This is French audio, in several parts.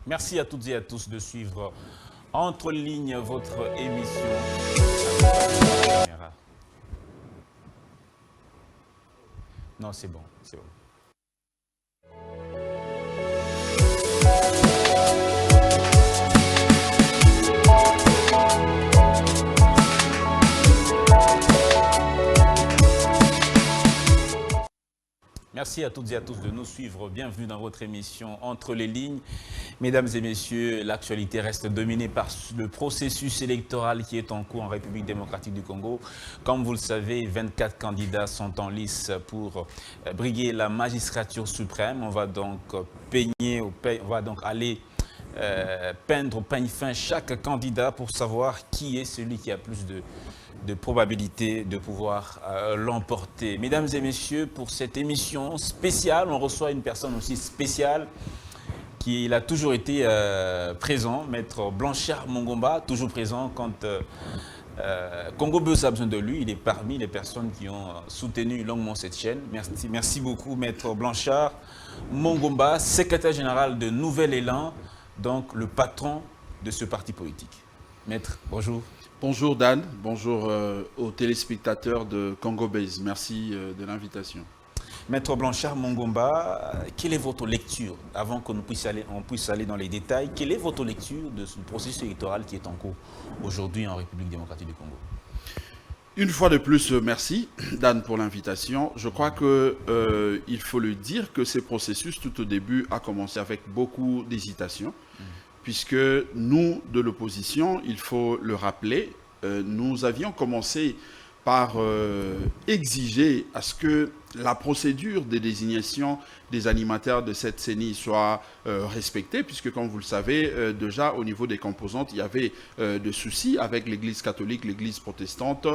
Merci à toutes et à tous de suivre Entre lignes votre émission. Non, c'est bon, c'est bon. Merci à toutes et à tous de nous suivre. Bienvenue dans votre émission Entre les lignes. Mesdames et messieurs, l'actualité reste dominée par le processus électoral qui est en cours en République démocratique du Congo. Comme vous le savez, 24 candidats sont en lice pour briguer la magistrature suprême. On va donc aller peindre au peigne fin chaque candidat pour savoir qui est celui qui a plus de probabilité de pouvoir l'emporter. Mesdames et messieurs, pour cette émission spéciale, on reçoit une personne aussi spéciale qui a toujours été présent, Maître Blanchard Mongomba, toujours présent quand Congo Buzz a besoin de lui. Il est parmi les personnes qui ont soutenu longuement cette chaîne. Merci beaucoup, Maître Blanchard Mongomba, secrétaire général de Nouvel Élan, donc le patron de ce parti politique. Maître, bonjour. Bonjour Dan, bonjour aux téléspectateurs de Congo Base. Merci de l'invitation. Maître Blanchard Mongomba, quelle est votre lecture, avant qu'on puisse aller dans les détails, quelle est votre lecture de ce processus électoral qui est en cours aujourd'hui en République démocratique du Congo? Une fois de plus, merci Dan pour l'invitation. Je crois qu'il faut le dire que ce processus tout au début a commencé avec beaucoup d'hésitation. Puisque nous, de l'opposition, il faut le rappeler, nous avions commencé par exiger à ce que la procédure de désignation des animateurs de cette CENI soit respectée, puisque comme vous le savez, déjà au niveau des composantes, il y avait des soucis avec l'Église catholique, l'Église protestante,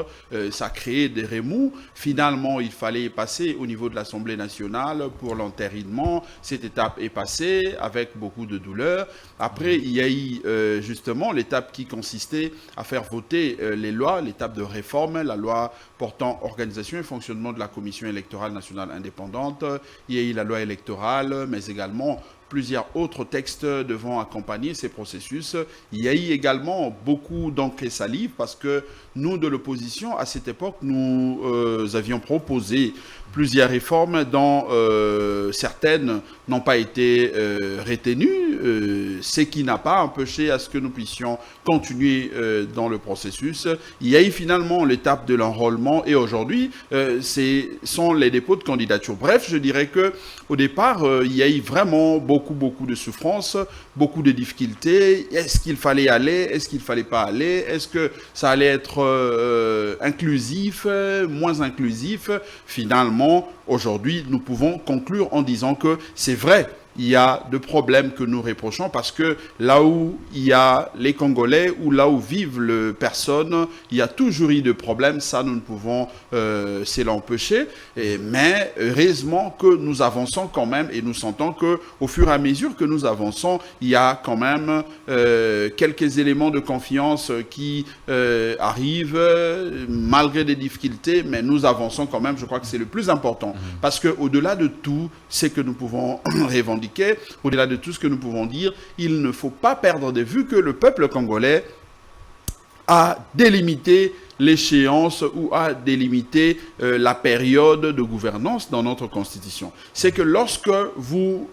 ça créait des remous. Finalement, il fallait passer au niveau de l'Assemblée nationale pour l'entérinement. Cette étape est passée avec beaucoup de douleur. Après, il y a eu justement l'étape qui consistait à faire voter les lois, l'étape de réforme, la loi portant organisation et fonctionnement de la Commission électorale nationale indépendante. Il y a eu la loi électorale, mais également plusieurs autres textes devant accompagner ces processus. Il y a eu également beaucoup d'encre et salive parce que nous, de l'opposition, à cette époque, nous avions proposé plusieurs réformes dont certaines n'ont pas été retenues, ce qui n'a pas empêché à ce que nous puissions continuer dans le processus. Il y a eu finalement l'étape de l'enrôlement et aujourd'hui, ce sont les dépôts de candidature. Bref, je dirais qu'au départ, il y a eu vraiment beaucoup de souffrance, beaucoup de difficultés. Est-ce qu'il fallait aller? Est-ce qu'il ne fallait pas aller? Est-ce que ça allait être inclusif, moins inclusif? Finalement, aujourd'hui, nous pouvons conclure en disant que c'est vrai. Il y a de problèmes que nous reprochons parce que là où il y a les Congolais ou là où vivent les personnes, il y a toujours eu de problèmes. Ça, nous ne pouvons se l'empêcher. Mais heureusement que nous avançons quand même et nous sentons qu'au fur et à mesure que nous avançons, il y a quand même quelques éléments de confiance qui arrivent malgré des difficultés. Mais nous avançons quand même. Je crois que c'est le plus important parce qu'au-delà de tout, c'est que nous pouvons revendiquer. Au-delà de tout ce que nous pouvons dire, il ne faut pas perdre de vue que le peuple congolais a délimité l'échéance ou à délimiter la période de gouvernance dans notre constitution. C'est que lorsque vous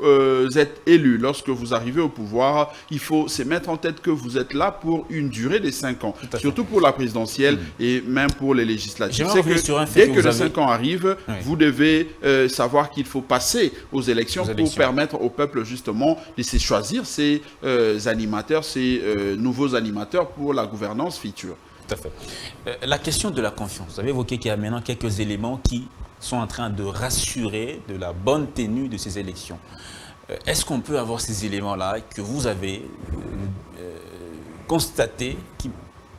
êtes élu, lorsque vous arrivez au pouvoir, il faut se mettre en tête que vous êtes là pour une durée de 5 ans, surtout pour la présidentielle et même pour les législatives. C'est que dès que les 5 ans arrivent, vous devez savoir qu'il faut passer aux élections pour permettre au peuple justement de se choisir ces animateurs, ces nouveaux animateurs pour la gouvernance future. Tout à fait. La question de la confiance, vous avez évoqué qu'il y a maintenant quelques éléments qui sont en train de rassurer de la bonne tenue de ces élections. Est-ce qu'on peut avoir ces éléments-là que vous avez constatés qui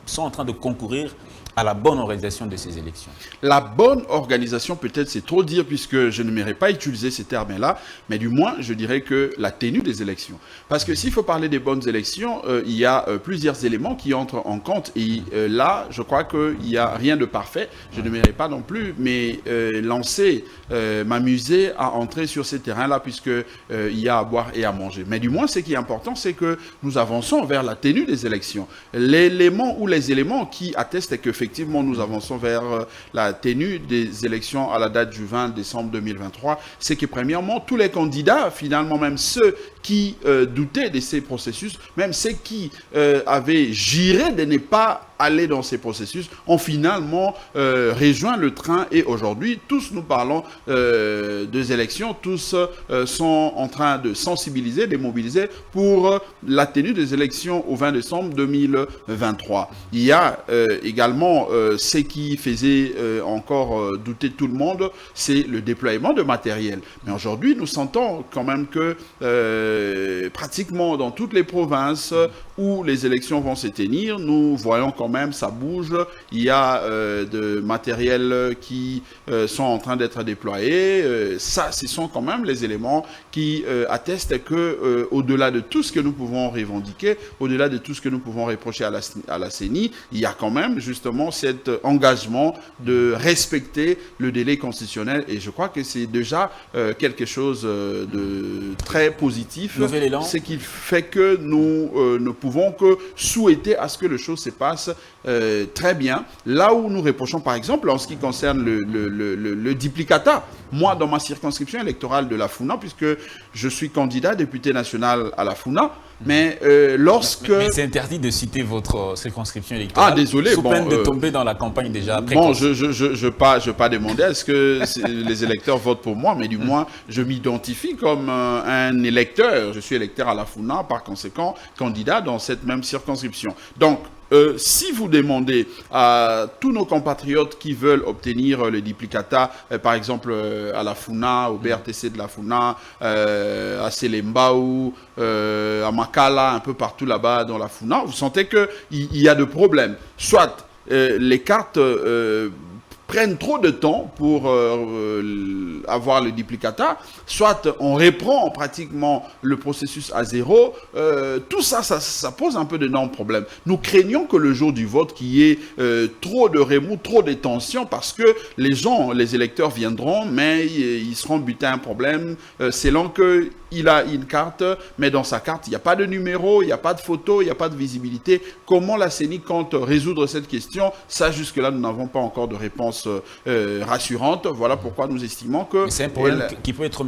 sont en train de concourir à la bonne organisation de ces élections? La bonne organisation, peut-être c'est trop dire puisque je n'aimerais pas utiliser ces termes-là, mais du moins je dirais que la tenue des élections. Parce que s'il faut parler des bonnes élections, il y a plusieurs éléments qui entrent en compte et là je crois qu'il n'y a rien de parfait. Je n'aimerais pas non plus mais m'amuser à entrer sur ces terrains-là puisque il y a à boire et à manger. Mais du moins ce qui est important c'est que nous avançons vers la tenue des élections. L'élément ou les éléments qui attestent qu'effectivement nous avançons vers la tenue des élections à la date du 20 décembre 2023, c'est que premièrement, tous les candidats, finalement même ceux qui doutaient de ces processus, même ceux qui avaient juré de ne pas aller dans ces processus, ont finalement rejoint le train et aujourd'hui, tous nous parlons des élections, tous sont en train de sensibiliser, de mobiliser pour la tenue des élections au 20 décembre 2023. Il y a également ce qui faisait encore douter tout le monde, c'est le déploiement de matériel. Mais aujourd'hui, nous sentons quand même que pratiquement dans toutes les provinces où les élections vont se tenir, nous voyons quand même ça bouge. Il y a de matériel qui sont en train d'être déployés. Ça, ce sont quand même les éléments qui attestent que au-delà de tout ce que nous pouvons revendiquer, au-delà de tout ce que nous pouvons reprocher à la CENI, il y a quand même justement cet engagement de respecter le délai constitutionnel et je crois que c'est déjà quelque chose de très positif. Ce qui fait que nous ne pouvons que souhaiter à ce que les choses se passent très bien. Là où nous reprochons par exemple en ce qui concerne le duplicata, moi dans ma circonscription électorale de la Funa, puisque je suis candidat député national à la Funa, mais lorsque... Mais c'est interdit de citer votre circonscription électorale. Ah, désolé. Sous peine de tomber dans la campagne déjà précoce. Bon, je vais pas demander à ce que les électeurs votent pour moi, mais du moins, je m'identifie comme un électeur. Je suis électeur à la Funa, par conséquent, candidat dans cette même circonscription. Donc, si vous demandez à tous nos compatriotes qui veulent obtenir le duplicata, par exemple à la Funa, au BRTC de la Funa, à Selembaou, à Makala, un peu partout là-bas dans la Funa, vous sentez qu'il y a de problèmes. Soit les cartes prennent trop de temps pour avoir le duplicata, soit on reprend pratiquement le processus à zéro. Tout ça, ça pose un peu d'énormes problèmes. Nous craignons que le jour du vote, qu'il y ait trop de remous, trop de tensions, parce que les électeurs viendront, mais ils seront butés à un problème selon qu'il a une carte, mais dans sa carte, il n'y a pas de numéro, il n'y a pas de photo, il n'y a pas de visibilité. Comment la CENI compte résoudre cette question? Ça, jusque-là, nous n'avons pas encore de réponse rassurante. Voilà pourquoi nous estimons que... Mais c'est un problème qui peut être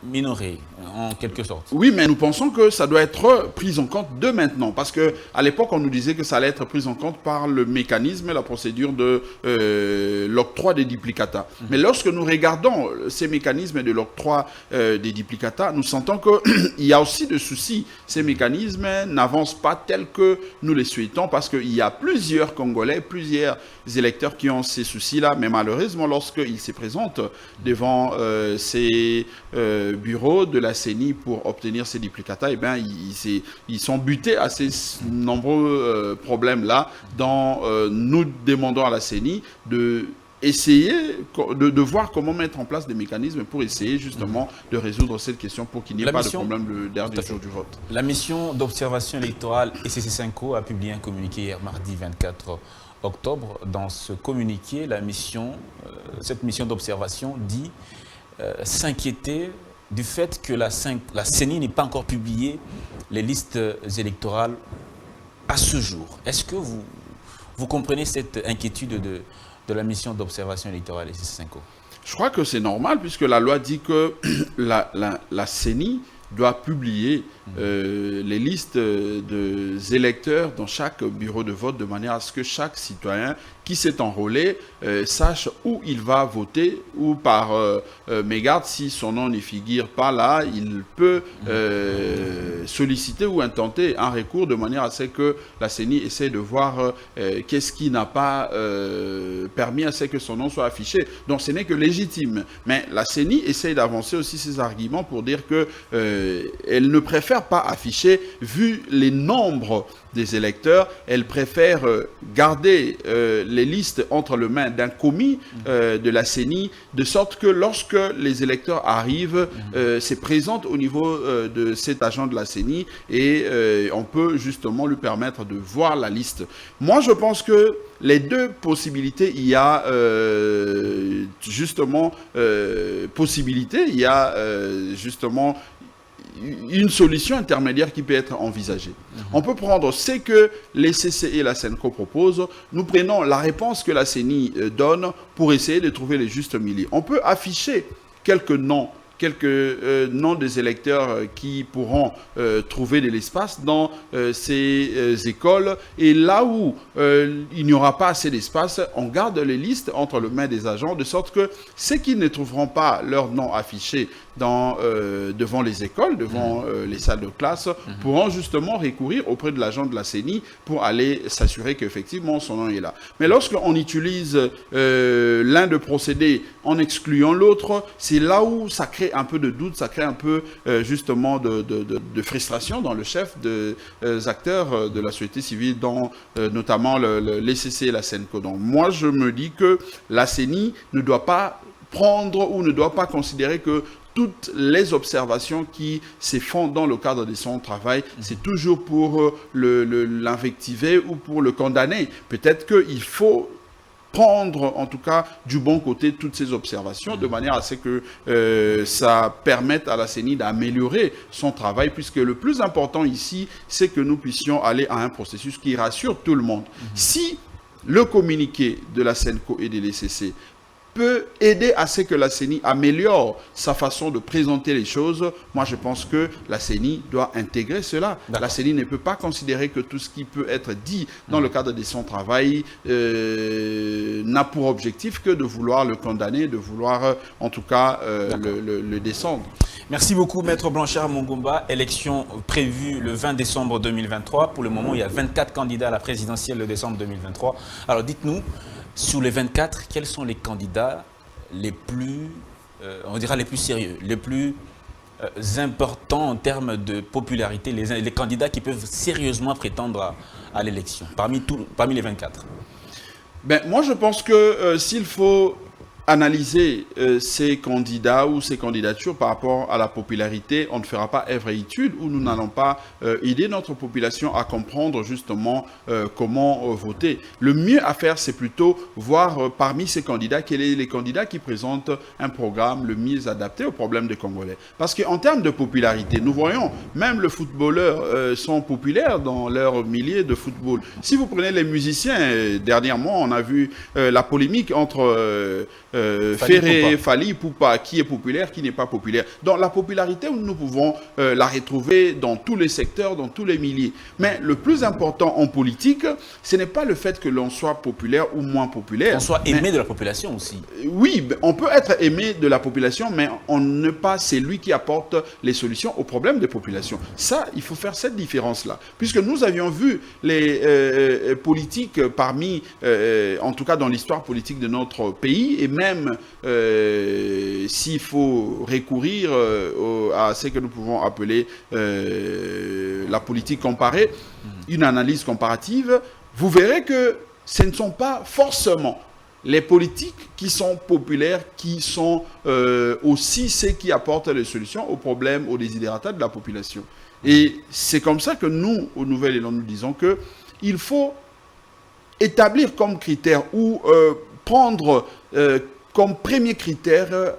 minoré, en quelque sorte. Oui, mais nous pensons que ça doit être pris en compte de maintenant. Parce qu'à l'époque, on nous disait que ça allait être pris en compte par le mécanisme et la procédure de l'octroi des duplicata. Mais lorsque nous regardons ces mécanismes de l'octroi des duplicata, nous sentons qu'il y a aussi des soucis. Ces mécanismes n'avancent pas tels que nous les souhaitons parce qu'il y a plusieurs Congolais, plusieurs électeurs qui ont ces soucis-là. Mais malheureusement, lorsqu'ils se présentent devant ces bureaux de la CENI pour obtenir ces duplicata, eh bien, ils sont butés à ces nombreux problèmes-là. Nous demandons à la CENI essayer de voir comment mettre en place des mécanismes pour essayer justement de résoudre cette question pour qu'il n'y ait pas de problème le dernier jour du vote. La mission d'observation électorale ECC5O a publié un communiqué hier mardi 24 octobre. Dans ce communiqué, cette mission d'observation dit s'inquiéter du fait que la CENI n'ait pas encore publié les listes électorales à ce jour. Est-ce que vous comprenez cette inquiétude de la mission d'observation électorale ECC5O? Je crois que c'est normal puisque la loi dit que la CENI doit publier les listes des électeurs dans chaque bureau de vote de manière à ce que chaque citoyen qui s'est enrôlé sache où il va voter ou par mégarde, si son nom ne figure pas là, il peut solliciter ou intenter un recours de manière à ce que la CENI essaie de voir qu'est-ce qui n'a pas permis à ce que son nom soit affiché. Donc ce n'est que légitime. Mais la CENI essaie d'avancer aussi ses arguments pour dire que elle ne préfère pas afficher, vu les nombres des électeurs, elle préfère garder les listes entre les mains d'un commis de la CENI, de sorte que lorsque les électeurs arrivent, c'est présent au niveau de cet agent de la CENI et on peut justement lui permettre de voir la liste. Moi, je pense que les deux possibilités, il y a justement possibilité, il y a justement une solution intermédiaire qui peut être envisagée. On peut prendre ce que les CC et la SENCO proposent. Nous prenons la réponse que la CENI donne pour essayer de trouver les justes milieux. On peut afficher quelques noms des électeurs qui pourront trouver de l'espace dans ces écoles. Et là où il n'y aura pas assez d'espace, on garde les listes entre les mains des agents, de sorte que ceux qui ne trouveront pas leur nom affiché devant les écoles, devant les salles de classe, pourront justement recourir auprès de l'agent de la CENI pour aller s'assurer qu'effectivement son nom est là. Mais lorsqu'on utilise l'un des procédés en excluant l'autre, c'est là où ça crée un peu de doute, ça crée un peu justement de frustration dans le chef des acteurs de la société civile, dont notamment les CC et la SENCO. Donc moi je me dis que la CENI ne doit pas prendre ou ne doit pas considérer que toutes les observations qui se font dans le cadre de son travail, c'est toujours pour l'invectiver ou pour le condamner. Peut-être qu'il faut prendre en tout cas du bon côté toutes ces observations de manière à ce que ça permette à la CENI d'améliorer son travail, puisque le plus important ici, c'est que nous puissions aller à un processus qui rassure tout le monde. Si le communiqué de la SENCO et de l'ECC peut aider à ce que la CENI améliore sa façon de présenter les choses, moi je pense que la CENI doit intégrer cela. La CENI ne peut pas considérer que tout ce qui peut être dit dans le cadre de son travail n'a pour objectif que de vouloir le condamner, de vouloir en tout cas le descendre. Merci beaucoup, Maître Blanchard Mongomba. Élection prévue le 20 décembre 2023. Pour le moment, il y a 24 candidats à la présidentielle de décembre 2023. Alors dites-nous, sur les 24, quels sont les candidats les plus, on dira les plus sérieux, les plus importants en termes de popularité, les candidats qui peuvent sérieusement prétendre à l'élection, parmi les 24? Ben, moi, je pense que s'il faut analyser ces candidats ou ces candidatures par rapport à la popularité, on ne fera pas œuvre et étude où nous n'allons pas aider notre population à comprendre justement comment voter. Le mieux à faire, c'est plutôt voir parmi ces candidats quels sont les candidats qui présentent un programme le mieux adapté aux problèmes des Congolais. Parce qu'en termes de popularité, nous voyons, même les footballeurs sont populaires dans leur milieu de football. Si vous prenez les musiciens, dernièrement, on a vu la polémique entre Ferré, Fali, Poupa, qui est populaire, qui n'est pas populaire. Donc la popularité, nous pouvons la retrouver dans tous les secteurs, dans tous les milieux. Mais le plus important en politique, ce n'est pas le fait que l'on soit populaire ou moins populaire. On soit aimé de la population aussi. Oui, on peut être aimé de la population, mais on n'est pas celui qui apporte les solutions aux problèmes des populations. Ça, il faut faire cette différence-là. Puisque nous avions vu les politiques parmi, en tout cas dans l'histoire politique de notre pays, et même s'il faut recourir à ce que nous pouvons appeler la politique comparée, une analyse comparative, vous verrez que ce ne sont pas forcément les politiques qui sont populaires, qui sont aussi ceux qui apportent les solutions aux problèmes, aux desiderata de la population. Et c'est comme ça que nous, au Nouvel Élan, nous disons qu'il faut établir comme critère ou prendre comme premier critère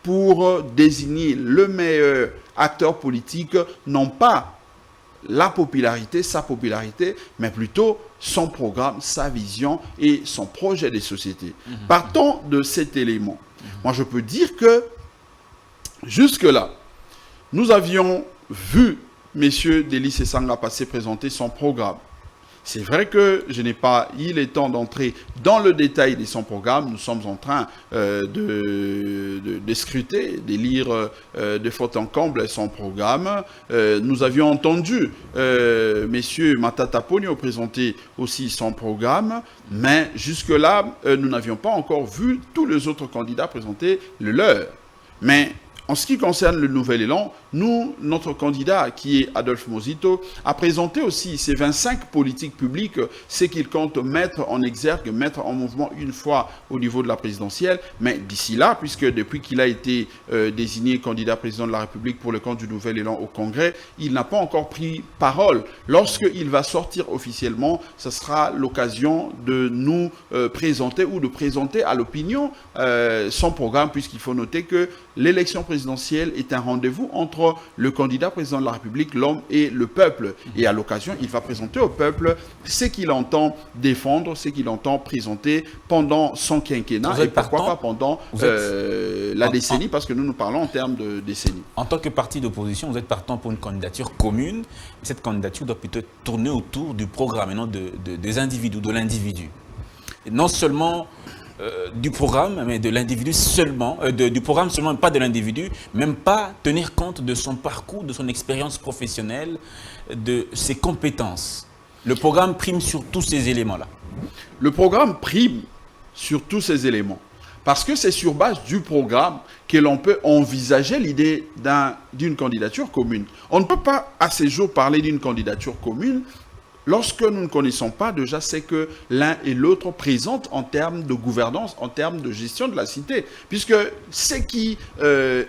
pour désigner le meilleur acteur politique, non pas la popularité, sa popularité, mais plutôt son programme, sa vision et son projet de société. Partons de cet élément. Moi, je peux dire que jusque-là, nous avions vu M. Delis Esanga passer présenter son programme. C'est vrai que je n'ai pas eu le temps d'entrer dans le détail de son programme. Nous sommes en train de scruter, de lire de fond en comble son programme. Nous avions entendu M. Matata Ponyo présenter aussi son programme, mais jusque-là, nous n'avions pas encore vu tous les autres candidats présenter le leur. Mais En ce qui concerne le Nouvel Élan, notre candidat, qui est Adolphe Mosito, a présenté aussi ses 25 politiques publiques, ce qu'il compte mettre en exergue, mettre en mouvement une fois au niveau de la présidentielle. Mais d'ici là, puisque depuis qu'il a été désigné candidat président de la République pour le compte du Nouvel Élan au Congrès, il n'a pas encore pris parole. Lorsqu'il va sortir officiellement, ce sera l'occasion de nous présenter ou de présenter à l'opinion son programme, puisqu'il faut noter que l'élection présidentielle est un rendez-vous entre le candidat président de la République, l'homme et le peuple. Et à l'occasion, il va présenter au peuple ce qu'il entend défendre, ce qu'il entend présenter pendant son quinquennat et pourquoi pas pendant la décennie, parce que nous parlons en termes de décennie. En tant que parti d'opposition, vous êtes partant pour une candidature commune. Cette candidature doit plutôt tourner autour du programme et non des individus, de l'individu. Non seulement du programme, mais de l'individu seulement, du programme seulement, pas de l'individu, même pas tenir compte de son parcours, de son expérience professionnelle, de ses compétences. Le programme prime sur tous ces éléments-là. Le programme prime sur tous ces éléments. Parce que c'est sur base du programme que l'on peut envisager l'idée d'une candidature commune. On ne peut pas à ces jours parler d'une candidature commune lorsque nous ne connaissons pas déjà ce que l'un et l'autre présentent en termes de gouvernance, en termes de gestion de la cité. Puisque ce qui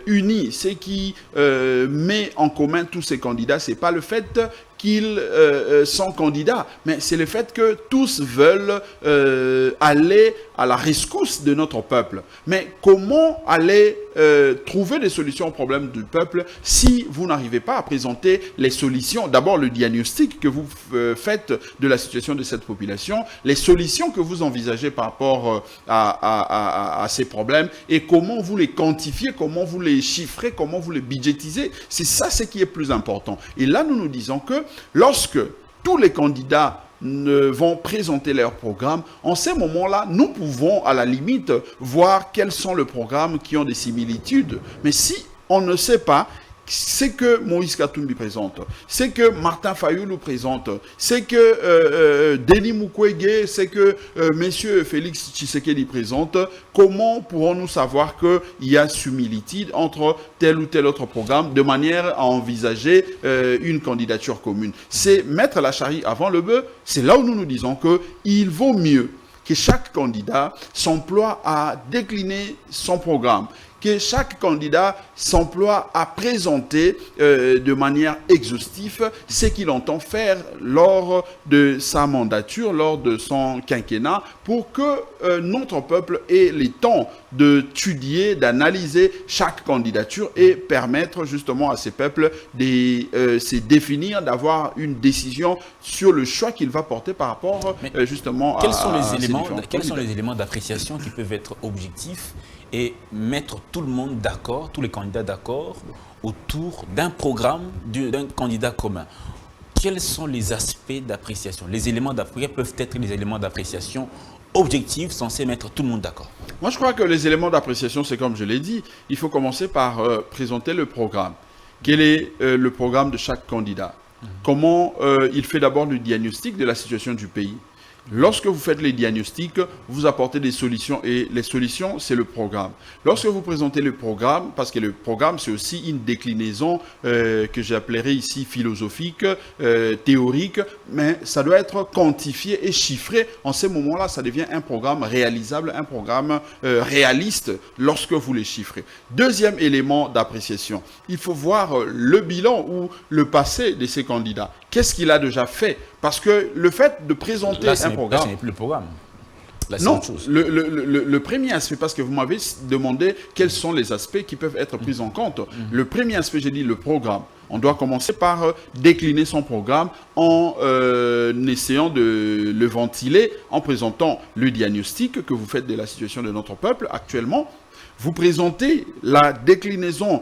unit, ce qui met en commun tous ces candidats, ce n'est pas le fait qu'ils sont candidats, mais c'est le fait que tous veulent aller à la rescousse de notre peuple. Mais comment aller trouver des solutions aux problèmes du peuple si vous n'arrivez pas à présenter les solutions, d'abord le diagnostic que vous faites de la situation de cette population, les solutions que vous envisagez par rapport à ces problèmes et comment vous les quantifiez, comment vous les chiffrez, comment vous les budgétisez. C'est ça ce qui est plus important. Et là, nous nous disons que lorsque tous les candidats vont présenter leur programme, en ces moments-là, nous pouvons à la limite voir quels sont les programmes qui ont des similitudes. Mais si on ne sait pas, c'est que Moïse Katumbi présente, c'est que Martin Fayoulou présente, c'est que Denis Mukwege, c'est que Monsieur Félix Tshisekedi présente, comment pourrons-nous savoir qu'il y a similitude entre tel ou tel autre programme de manière à envisager une candidature commune? C'est mettre la charrue avant le bœuf. C'est là où nous nous disons qu'il vaut mieux que chaque candidat s'emploie à décliner son programme, que chaque candidat s'emploie à présenter de manière exhaustive ce qu'il entend faire lors de sa mandature, lors de son quinquennat, pour que notre peuple ait le temps d'étudier, d'analyser chaque candidature et permettre justement à ces peuples de se définir, d'avoir une décision sur le choix qu'il va porter par rapport justement quels sont les éléments d'appréciation qui peuvent être objectifs et mettre tout le monde d'accord, tous les candidats d'accord, autour d'un programme, d'un candidat commun? Quels sont les aspects d'appréciation? Les éléments d'appréciation peuvent être les éléments d'appréciation objectifs censés mettre tout le monde d'accord. Moi, je crois que les éléments d'appréciation, c'est comme je l'ai dit, il faut commencer par présenter le programme. Quel est le programme de chaque candidat? Comment il fait d'abord le diagnostic de la situation du pays? Lorsque vous faites les diagnostics, vous apportez des solutions et les solutions, c'est le programme. Lorsque vous présentez le programme, parce que le programme, c'est aussi une déclinaison que j'appellerais ici philosophique, théorique, mais ça doit être quantifié et chiffré. En ces moments-là, ça devient un programme réalisable, un programme réaliste lorsque vous les chiffrez. Deuxième élément d'appréciation, il faut voir le bilan ou le passé de ces candidats. Qu'est-ce qu'il a déjà fait? Parce que le fait de présenter un programme... Là, ce n'est plus le programme. Là, non, le premier aspect, parce que vous m'avez demandé quels sont les aspects qui peuvent être pris en compte. Le premier aspect, j'ai dit le programme. On doit commencer par décliner son programme en essayant de le ventiler, en présentant le diagnostic que vous faites de la situation de notre peuple actuellement. Vous présentez la déclinaison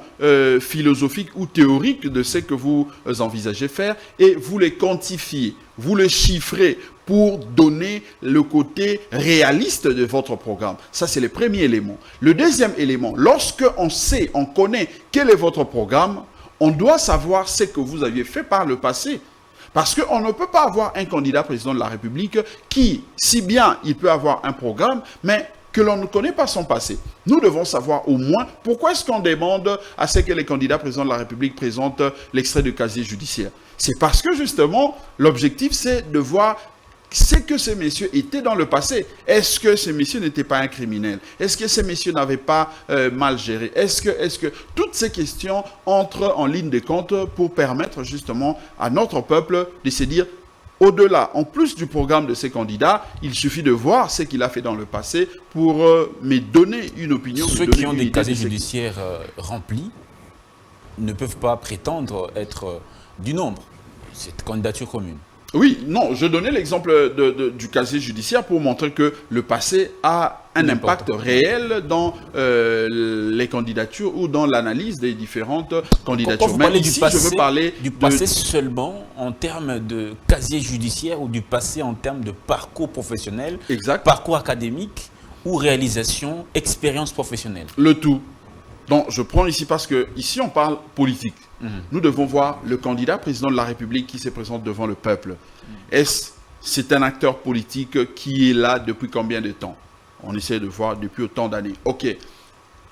philosophique ou théorique de ce que vous envisagez faire et vous les quantifiez, vous les chiffrez pour donner le côté réaliste de votre programme. Ça, c'est le premier élément. Le deuxième élément, lorsque on sait, on connaît quel est votre programme, on doit savoir ce que vous aviez fait par le passé. Parce qu'on ne peut pas avoir un candidat président de la République qui, si bien il peut avoir un programme, mais que l'on ne connaît pas son passé. Nous devons savoir au moins pourquoi est-ce qu'on demande à ce que les candidats présidents de la République présentent l'extrait de casier judiciaire. C'est parce que justement, l'objectif c'est de voir ce que ces messieurs étaient dans le passé. Est-ce que ces messieurs n'étaient pas un criminel? Est-ce que ces messieurs n'avaient pas mal géré? Est-ce que toutes ces questions entrent en ligne de compte pour permettre justement à notre peuple de se dire, au-delà, en plus du programme de ces candidats, il suffit de voir ce qu'il a fait dans le passé pour me donner une opinion. Ceux qui ont des casiers judiciaires remplis ne peuvent pas prétendre être du nombre. Cette candidature commune. Oui, non, je donnais l'exemple du casier judiciaire pour montrer que le passé a un impact réel dans les candidatures ou dans l'analyse des différentes candidatures. Quand vous parlez ici, du passé, je veux parler du passé seulement en termes de casier judiciaire ou du passé en termes de parcours professionnel, exact. Parcours académique ou réalisation, expérience professionnelle. Le tout. Donc, je prends ici parce que ici on parle politique. Nous devons voir le candidat président de la République qui se présente devant le peuple. C'est un acteur politique qui est là depuis combien de temps? On essaie de voir depuis autant d'années. Ok.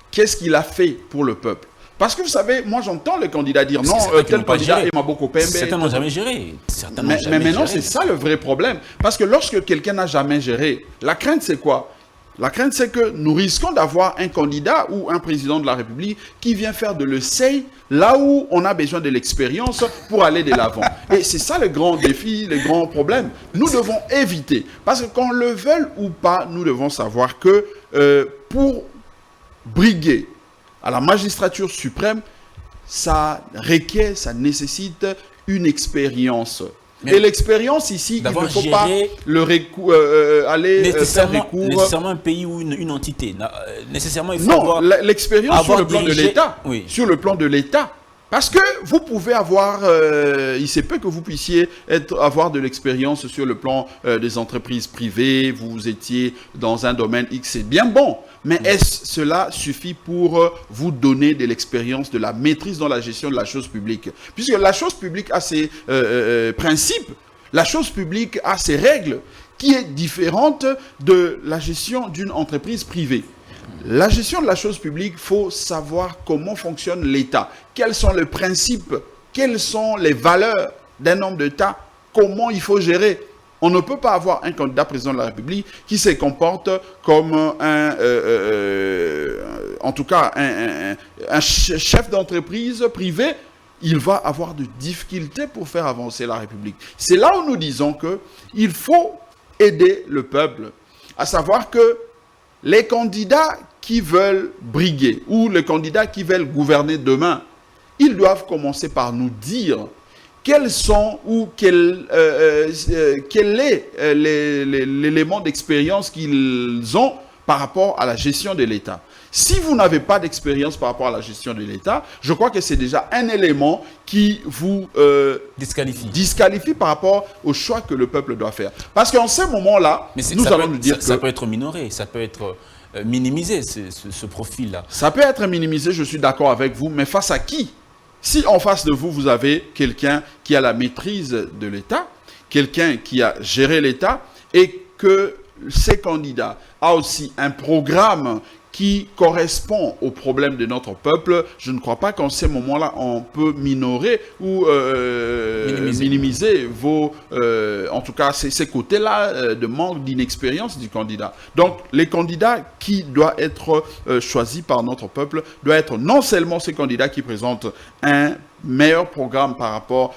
Qu'est-ce qu'il a fait pour le peuple? Parce que vous savez, moi j'entends les candidats dire non, tel candidat est Maboko Pembe. Certains n'ont jamais géré. Mais maintenant, c'est ça le vrai problème. Parce que lorsque quelqu'un n'a jamais géré, la crainte c'est quoi? La crainte, c'est que nous risquons d'avoir un candidat ou un président de la République qui vient faire de l'essai là où on a besoin de l'expérience pour aller de l'avant. Et c'est ça le grand défi, le grand problème. Nous devons éviter. Parce que qu'on le veuille ou pas, nous devons savoir que pour briguer à la magistrature suprême, ça requiert, ça nécessite une expérience. Et l'expérience ici, il ne faut pas aller faire des cours. Nécessairement un pays ou une entité. Nécessairement, il faut non, l'expérience sur le plan de l'État. Oui. Sur le plan de l'État. Parce que vous pouvez avoir, il se peut que vous puissiez avoir de l'expérience sur le plan des entreprises privées, vous étiez dans un domaine X, c'est bien bon. Mais est-ce cela suffit pour vous donner de l'expérience, de la maîtrise dans la gestion de la chose publique? Puisque la chose publique a ses principes, la chose publique a ses règles, qui est différente de la gestion d'une entreprise privée. La gestion de la chose publique, il faut savoir comment fonctionne l'État. Quels sont les principes, quelles sont les valeurs d'un homme d'État, comment il faut gérer. On ne peut pas avoir un candidat président de la République qui se comporte comme en tout cas un chef d'entreprise privé. Il va avoir de difficultés pour faire avancer la République. C'est là où nous disons qu'il faut aider le peuple, à savoir que les candidats qui veulent briguer ou les candidats qui veulent gouverner demain, ils doivent commencer par nous dire quels sont ou quel est l'élément d'expérience qu'ils ont par rapport à la gestion de l'État. Si vous n'avez pas d'expérience par rapport à la gestion de l'État, je crois que c'est déjà un élément qui vous disqualifie par rapport au choix que le peuple doit faire. Parce qu'en ce moment-là, nous allons nous dire que... Ça peut être minoré, ça peut être minimisé, ce profil-là. Ça peut être minimisé, je suis d'accord avec vous, mais face à qui? Si en face de vous, vous avez quelqu'un qui a la maîtrise de l'État, quelqu'un qui a géré l'État, et que ces candidats a aussi un programme qui correspond aux problèmes de notre peuple, je ne crois pas qu'en ces moments-là, on peut minorer ou minimiser vos, en tout cas, ces côtés-là de manque d'inexpérience du candidat. Donc, les candidats qui doivent être choisis par notre peuple doivent être non seulement ces candidats qui présentent un meilleur programme par rapport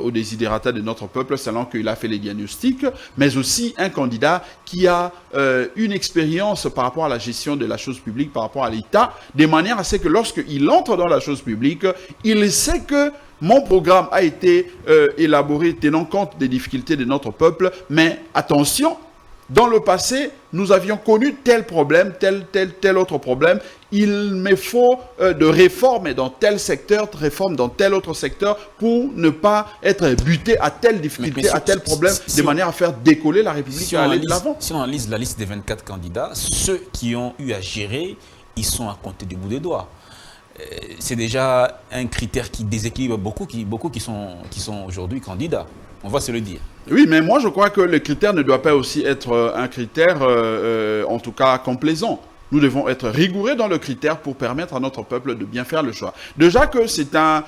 aux desiderata de notre peuple, selon qu'il a fait les diagnostics, mais aussi un candidat qui a une expérience par rapport à la gestion de la chose publique, par rapport à l'État, de manière à ce que lorsqu'il entre dans la chose publique, il sait que mon programme a été élaboré tenant compte des difficultés de notre peuple, mais attention, dans le passé, nous avions connu tel problème, tel autre problème. Il me faut de réformes dans tel secteur, de réformes dans tel autre secteur pour ne pas être buté à telle difficulté, à tel problème, de manière à faire décoller la République et aller de l'avant. Si on analyse la liste des 24 candidats, ceux qui ont eu à gérer, ils sont à compter du bout des doigts. C'est déjà un critère qui déséquilibre beaucoup qui sont aujourd'hui candidats. On va se le dire. Oui, mais moi je crois que le critère ne doit pas aussi être un critère, en tout cas, complaisant. Nous devons être rigoureux dans le critère pour permettre à notre peuple de bien faire le choix. Déjà que c'est un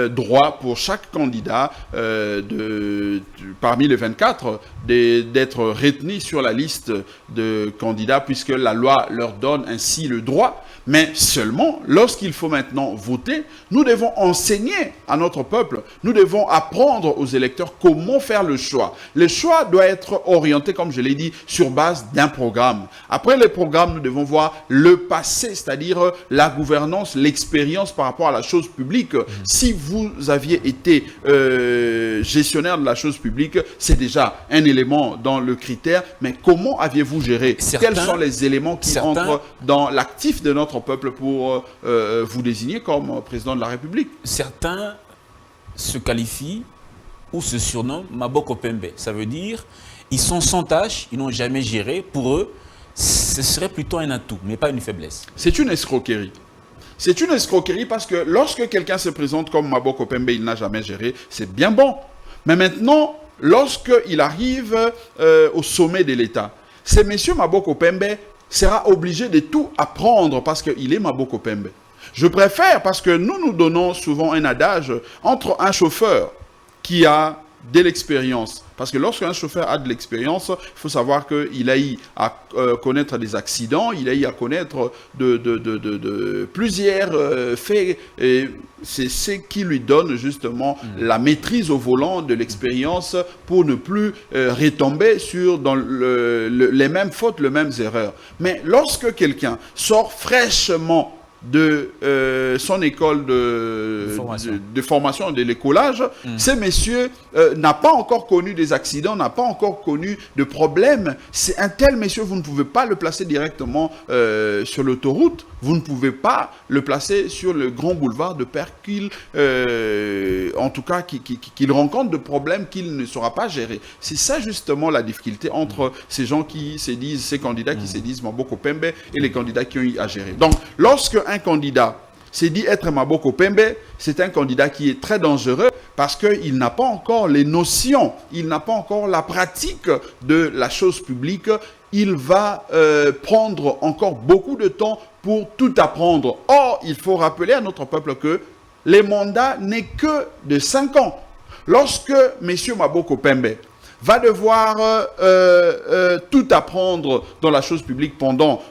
droit pour chaque candidat parmi les 24 d'être retenu sur la liste de candidats puisque la loi leur donne ainsi le droit. Mais seulement, lorsqu'il faut maintenant voter, nous devons enseigner à notre peuple, nous devons apprendre aux électeurs comment faire le choix. Le choix doit être orienté, comme je l'ai dit, sur base d'un programme. Après le programme, nous devons voir le passé, c'est-à-dire la gouvernance, l'expérience par rapport à la chose publique. Si vous aviez été gestionnaire de la chose publique, c'est déjà un élément dans le critère, mais comment aviez-vous géré? Quels sont les éléments qui entrent dans l'actif de notre peuple pour vous désigner comme président de la République? Certains se qualifient ou se surnomment Maboko Pembe. Ça veut dire ils sont sans tâche, ils n'ont jamais géré. Pour eux, ce serait plutôt un atout, mais pas une faiblesse. C'est une escroquerie. C'est une escroquerie parce que lorsque quelqu'un se présente comme Maboko Pembe, il n'a jamais géré, c'est bien bon. Mais maintenant, lorsqu'il arrive au sommet de l'État, c'est M. Maboko Pembe sera obligé de tout apprendre parce qu'il est Maboko Pembe. Je préfère parce que nous donnons souvent un adage entre un chauffeur qui a de l'expérience. Parce que lorsqu'un chauffeur a de l'expérience, il faut savoir qu'il a eu à connaître des accidents, il a eu à connaître plusieurs faits. C'est ce qui lui donne justement la maîtrise au volant de l'expérience pour ne plus retomber dans les mêmes fautes, les mêmes erreurs. Mais lorsque quelqu'un sort fraîchement de son école de formation, de l'écolage, ce monsieur n'a pas encore connu des accidents, n'a pas encore connu de problèmes. C'est un tel monsieur, vous ne pouvez pas le placer directement sur l'autoroute, vous ne pouvez pas le placer sur le grand boulevard de peur qu'il rencontre de problèmes qu'il ne saura pas gérer. C'est ça justement la difficulté entre ces gens qui se disent, ces candidats qui se disent Maboko Pembe et les candidats qui ont eu à gérer. Donc, lorsque un candidat s'est dit être Maboko Pembe, c'est un candidat qui est très dangereux parce qu'il n'a pas encore les notions, il n'a pas encore la pratique de la chose publique. Il va prendre encore beaucoup de temps pour tout apprendre. Or, il faut rappeler à notre peuple que les mandats n'est que de 5 ans. Lorsque M. Maboko Pembe va devoir tout apprendre dans la chose publique pendant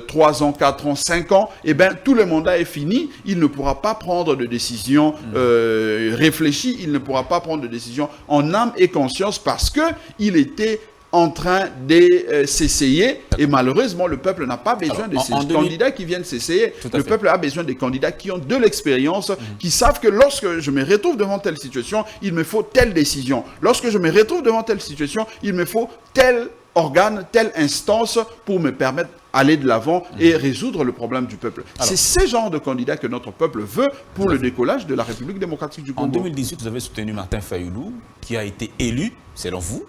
3 ans, 4 ans, 5 ans, eh bien, tout le mandat est fini. Il ne pourra pas prendre de décision réfléchie, il ne pourra pas prendre de décision en âme et conscience parce qu'il était en train de s'essayer et malheureusement le peuple n'a pas besoin de ces candidats qui viennent s'essayer. Le peuple a besoin des candidats qui ont de l'expérience, qui savent que lorsque je me retrouve devant telle situation, il me faut telle décision. Lorsque je me retrouve devant telle situation, il me faut tel organe, telle instance pour me permettre d'aller de l'avant et résoudre le problème du peuple. C'est ce genre de candidat que notre peuple veut pour le décollage de la République démocratique du Congo. En 2018, vous avez soutenu Martin Fayulu, qui a été élu, selon vous,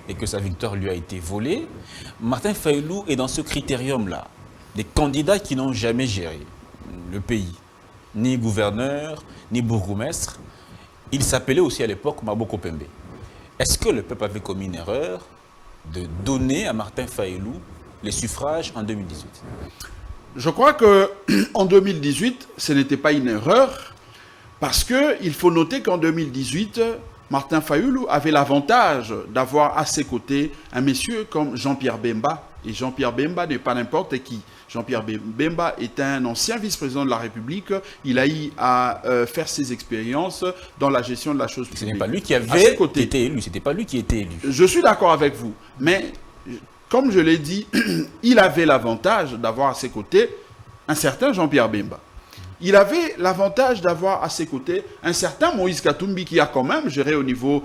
et que sa victoire lui a été volée. Martin Fayulu est dans ce critérium-là, des candidats qui n'ont jamais géré le pays, ni gouverneur, ni bourgmestre. Il s'appelait aussi à l'époque Maboko Pembe. Est-ce que le peuple avait commis une erreur de donner à Martin Fayulu les suffrages en 2018? Je crois qu'en 2018, ce n'était pas une erreur, parce qu'il faut noter qu'en 2018, Martin Fayulu avait l'avantage d'avoir à ses côtés un monsieur comme Jean-Pierre Bemba. Et Jean-Pierre Bemba n'est pas n'importe qui. Jean-Pierre Bemba est un ancien vice-président de la République. Il a eu à faire ses expériences dans la gestion de la chose publique. Ce n'est pas lui qui avait été élu. C'était pas lui qui était élu. Je suis d'accord avec vous. Mais comme je l'ai dit, il avait l'avantage d'avoir à ses côtés un certain Jean-Pierre Bemba. Il avait l'avantage d'avoir à ses côtés un certain Moïse Katumbi qui a quand même géré au niveau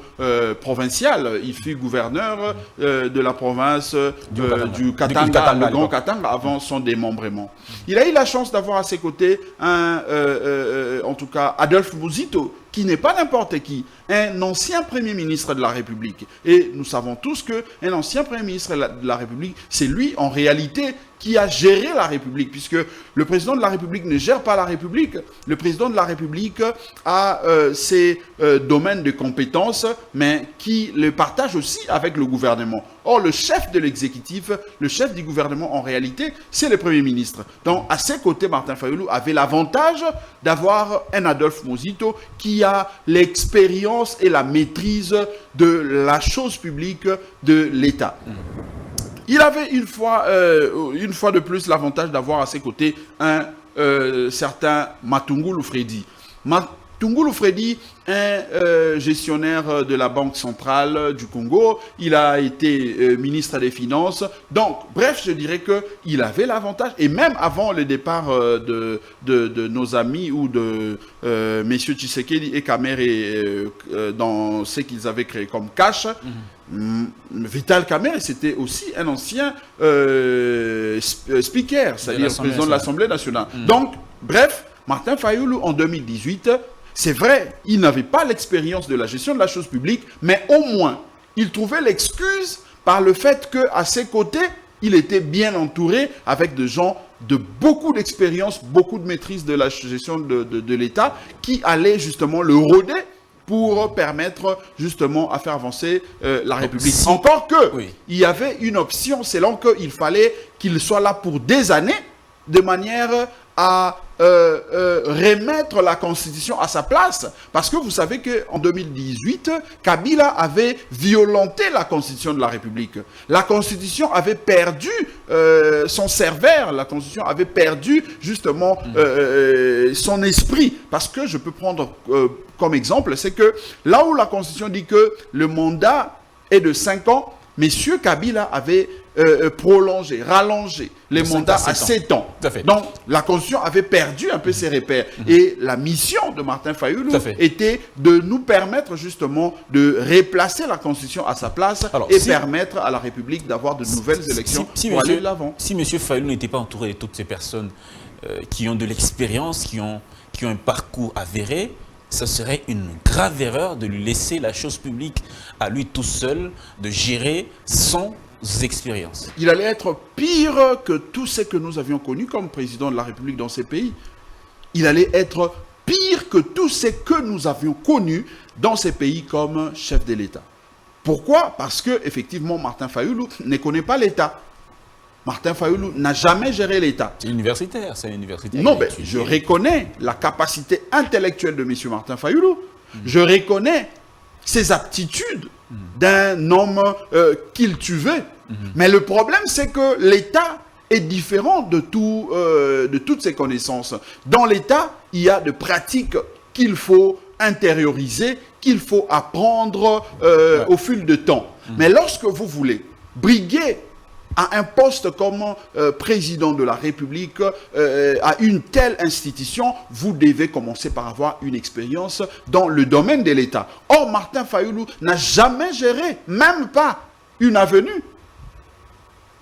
provincial. Il fut gouverneur de la province du Katanga, le Grand Katanga, avant son démembrement. Il a eu la chance d'avoir à ses côtés en tout cas Adolphe Mouzito, qui n'est pas n'importe qui, un ancien Premier ministre de la République. Et nous savons tous qu'un ancien Premier ministre de la République, c'est lui, en réalité, qui a géré la République, puisque le président de la République ne gère pas la République. Le président de la République a ses domaines de compétences, mais qui le partage aussi avec le gouvernement. Or, le chef de l'exécutif, le chef du gouvernement, en réalité, c'est le Premier ministre. Donc, à ses côtés, Martin Fayulu avait l'avantage d'avoir un Adolphe Mozito qui a l'expérience et la maîtrise de la chose publique de l'État. Il avait une fois de plus l'avantage d'avoir à ses côtés un certain Matungulu Freddy. Matungulu Freddy, un gestionnaire de la Banque centrale du Congo, il a été ministre des Finances. Donc, bref, je dirais qu'il avait l'avantage. Et même avant le départ de nos amis ou de messieurs Tshisekedi et Kamere dans ce qu'ils avaient créé comme cash, Vital Kamerhe, c'était aussi un ancien speaker, c'est-à-dire président de l'Assemblée nationale. Donc, bref, Martin Fayulu, en 2018, c'est vrai, il n'avait pas l'expérience de la gestion de la chose publique, mais au moins, il trouvait l'excuse par le fait qu'à ses côtés, il était bien entouré avec des gens de beaucoup d'expérience, beaucoup de maîtrise de la gestion de l'État, qui allaient justement le rôder pour permettre justement à faire avancer la République. Encore que, il y avait une option, c'est là qu'il fallait qu'il soit là pour des années, de manière à remettre la Constitution à sa place. Parce que vous savez qu'en 2018, Kabila avait violenté la Constitution de la République. La Constitution avait perdu son serveur, la Constitution avait perdu justement son esprit. Parce que je peux prendre comme exemple, c'est que là où la Constitution dit que le mandat est de 5 ans, M. Kabila avait prolongé, rallongé les mandats à 7 ans. Donc, la Constitution avait perdu un peu ses repères. Et la mission de Martin Fayulu était de nous permettre justement de replacer la Constitution à sa place. Alors, et permettre à la République d'avoir de nouvelles élections pour aller de l'avant. Si M. Fayulu n'était pas entouré de toutes ces personnes qui ont de l'expérience, qui ont un parcours avéré, ce serait une grave erreur de lui laisser la chose publique à lui tout seul, de gérer sans expérience. Il allait être pire que tout ce que nous avions connu comme président de la République dans ces pays. Il allait être pire que tout ce que nous avions connu dans ces pays comme chef de l'État. Pourquoi? Parce que effectivement, Martin Fayulu ne connaît pas l'État. Martin Fayulu n'a jamais géré l'État. C'est universitaire, c'est universitaire. Non, mais je reconnais la capacité intellectuelle de M. Martin Fayulu. Je reconnais ses aptitudes d'un homme cultivé. Mais le problème, c'est que l'État est différent de toutes ses connaissances. Dans l'État, il y a des pratiques qu'il faut intérioriser, qu'il faut apprendre au fil du temps. Mais lorsque vous voulez briguer à un poste comme président de la République, à une telle institution, vous devez commencer par avoir une expérience dans le domaine de l'État. Or, Martin Fayulu n'a jamais géré, même pas une avenue.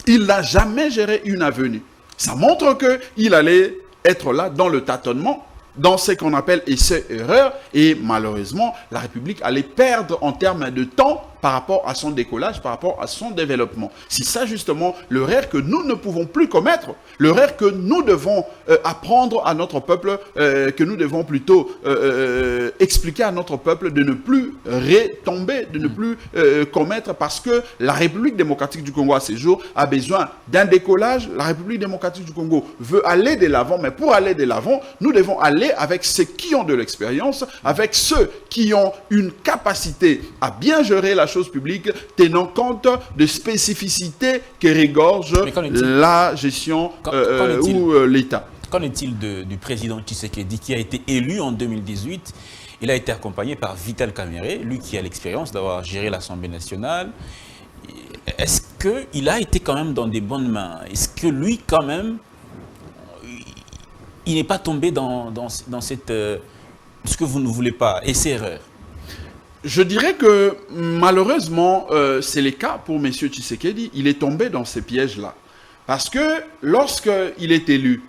Il n'a jamais géré une avenue. Ça montre qu'il allait être là dans le tâtonnement, dans ce qu'on appelle essai-erreur, et malheureusement, la République allait perdre en termes de temps par rapport à son décollage, par rapport à son développement. C'est ça justement l'erreur que nous ne pouvons plus commettre, l'erreur que nous devons apprendre à notre peuple, que nous devons plutôt expliquer à notre peuple de ne plus retomber, de ne plus commettre, parce que la République démocratique du Congo à ces jours a besoin d'un décollage. La République démocratique du Congo veut aller de l'avant, mais pour aller de l'avant, nous devons aller avec ceux qui ont de l'expérience, avec ceux qui ont une capacité à bien gérer la chose publique, tenant compte des spécificités que regorge la gestion ou l'État. Qu'en est-il du président Tshisekedi qui a été élu en 2018? Il a été accompagné par Vital Kamerhe, lui qui a l'expérience d'avoir géré l'Assemblée nationale. Est-ce qu'il a été quand même dans des bonnes mains? Est-ce que lui, quand même, il n'est pas tombé dans cette... ce que vous ne voulez pas, et c'est erreur? Je dirais que malheureusement, c'est le cas pour M. Tshisekedi. Il est tombé dans ces pièges-là. Parce que lorsqu'il est élu,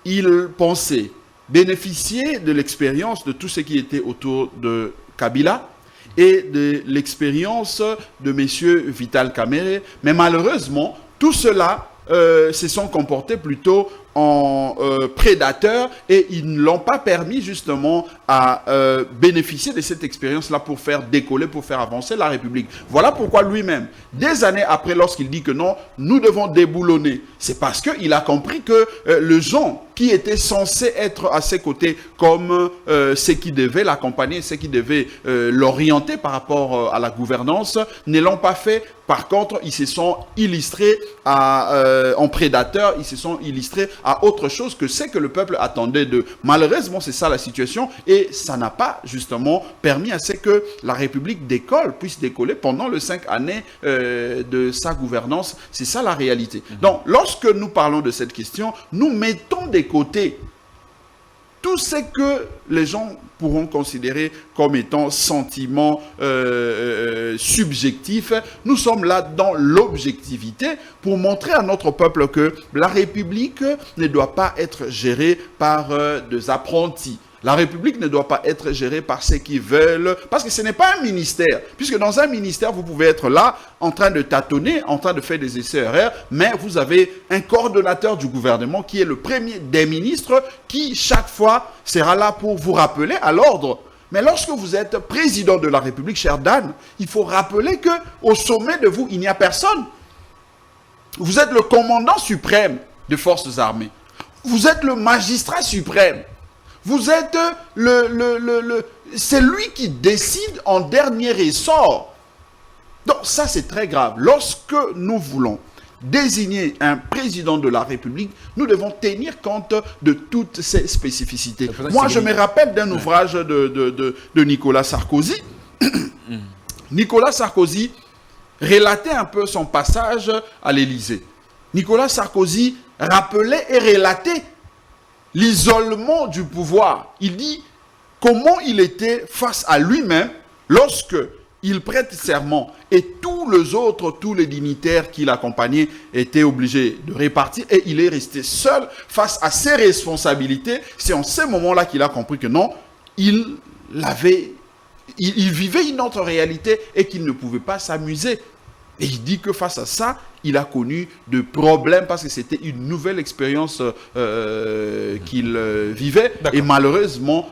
il pensait bénéficié de l'expérience de tout ce qui était autour de Kabila et de l'expérience de M. Vital Kamerhe. Mais malheureusement, tout cela se sont comportés plutôt en prédateurs et ils ne l'ont pas permis justement à bénéficier de cette expérience-là pour faire décoller, pour faire avancer la République. Voilà pourquoi lui-même, des années après, lorsqu'il dit que non, nous devons déboulonner, c'est parce qu'il a compris que le gens qui étaient censés être à ses côtés comme ceux qui devaient l'accompagner, ceux qui devaient l'orienter par rapport à la gouvernance, ne l'ont pas fait. Par contre, ils se sont illustrés en prédateurs, ils se sont illustrés à autre chose que ce que le peuple attendait d'eux. Malheureusement, c'est ça la situation et ça n'a pas justement permis à ce que la République décolle, puisse décoller pendant les 5 années de sa gouvernance. C'est ça la réalité. Donc, lorsque nous parlons de cette question, nous mettons de côté tout ce que les gens pourront considérer comme étant sentiments subjectifs. Nous sommes là dans l'objectivité pour montrer à notre peuple que la République ne doit pas être gérée par des apprentis. La République ne doit pas être gérée par ceux qui veulent, parce que ce n'est pas un ministère, puisque dans un ministère, vous pouvez être là, en train de tâtonner, en train de faire des essais-erreurs, mais vous avez un coordonnateur du gouvernement qui est le premier des ministres, qui chaque fois sera là pour vous rappeler à l'ordre. Mais lorsque vous êtes président de la République, cher Dan, il faut rappeler qu'au sommet de vous, il n'y a personne. Vous êtes le commandant suprême des forces armées. Vous êtes le magistrat suprême. Vous êtes c'est lui qui décide en dernier ressort. Donc ça, c'est très grave. Lorsque nous voulons désigner un président de la République, nous devons tenir compte de toutes ces spécificités. Moi, je me rappelle d'un ouvrage de Nicolas Sarkozy. Nicolas Sarkozy relatait un peu son passage à l'Élysée. Nicolas Sarkozy rappelait et relatait l'isolement du pouvoir. Il dit comment il était face à lui-même lorsque il prête serment et tous les dignitaires qui l'accompagnaient étaient obligés de répartir et il est resté seul face à ses responsabilités. C'est en ce moment-là qu'il a compris que non, il vivait une autre réalité et qu'il ne pouvait pas s'amuser. Et il dit que face à ça, il a connu de problèmes parce que c'était une nouvelle expérience qu'il vivait. Et malheureusement,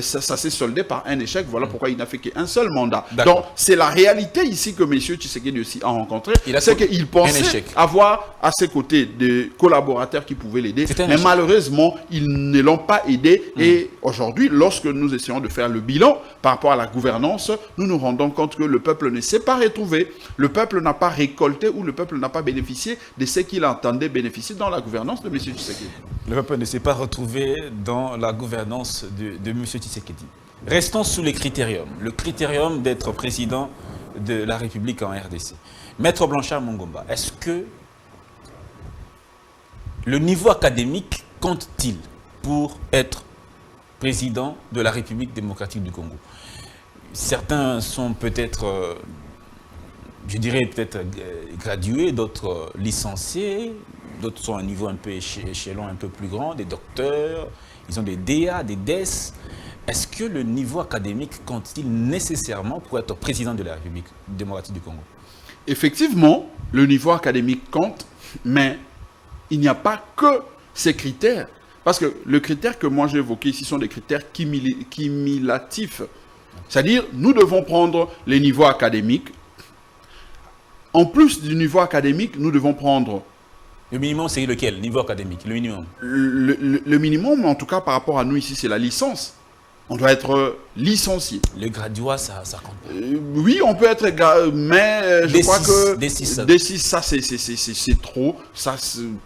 ça s'est soldé par un échec. Voilà pourquoi il n'a fait qu'un seul mandat. Donc, c'est la réalité ici que M. Tshisekedi aussi a rencontré. C'est qu'il pensait avoir à ses côtés des collaborateurs qui pouvaient l'aider. Mais malheureusement, ils ne l'ont pas aidé. Et aujourd'hui, lorsque nous essayons de faire le bilan par rapport à la gouvernance, nous nous rendons compte que le peuple ne s'est pas retrouvé. Le peuple n'a pas récolté ou le peuple n'a pas bénéficié de ce qu'il entendait bénéficier dans la gouvernance de M. Tshisekedi. Le peuple ne s'est pas retrouvé dans la gouvernance de M. Tshisekedi. Restons sous les critériums. Le critérium d'être président de la République en RDC. Maître Blanchard Mungomba, est-ce que le niveau académique compte-t-il pour être président de la République démocratique du Congo? Certains sont peut-être... je dirais peut-être gradués, d'autres licenciés, d'autres sont à un niveau un peu échelon un peu plus grand, des docteurs, ils ont des DA, des DES. Est-ce que le niveau académique compte-t-il nécessairement pour être président de la République démocratique du Congo? Effectivement, le niveau académique compte, mais il n'y a pas que ces critères. Parce que les critères que moi j'ai évoqués ici sont des critères cumulatifs. C'est-à-dire, nous devons prendre les niveaux académiques. En plus du niveau académique, nous devons prendre... Le minimum, c'est lequel? Niveau académique, le minimum? Le minimum, en tout cas, par rapport à nous ici, c'est la licence. On doit être licencié. Le graduat, ça compte pas. Oui, on peut être... mais je crois que... D6, ça, c'est trop. Ça,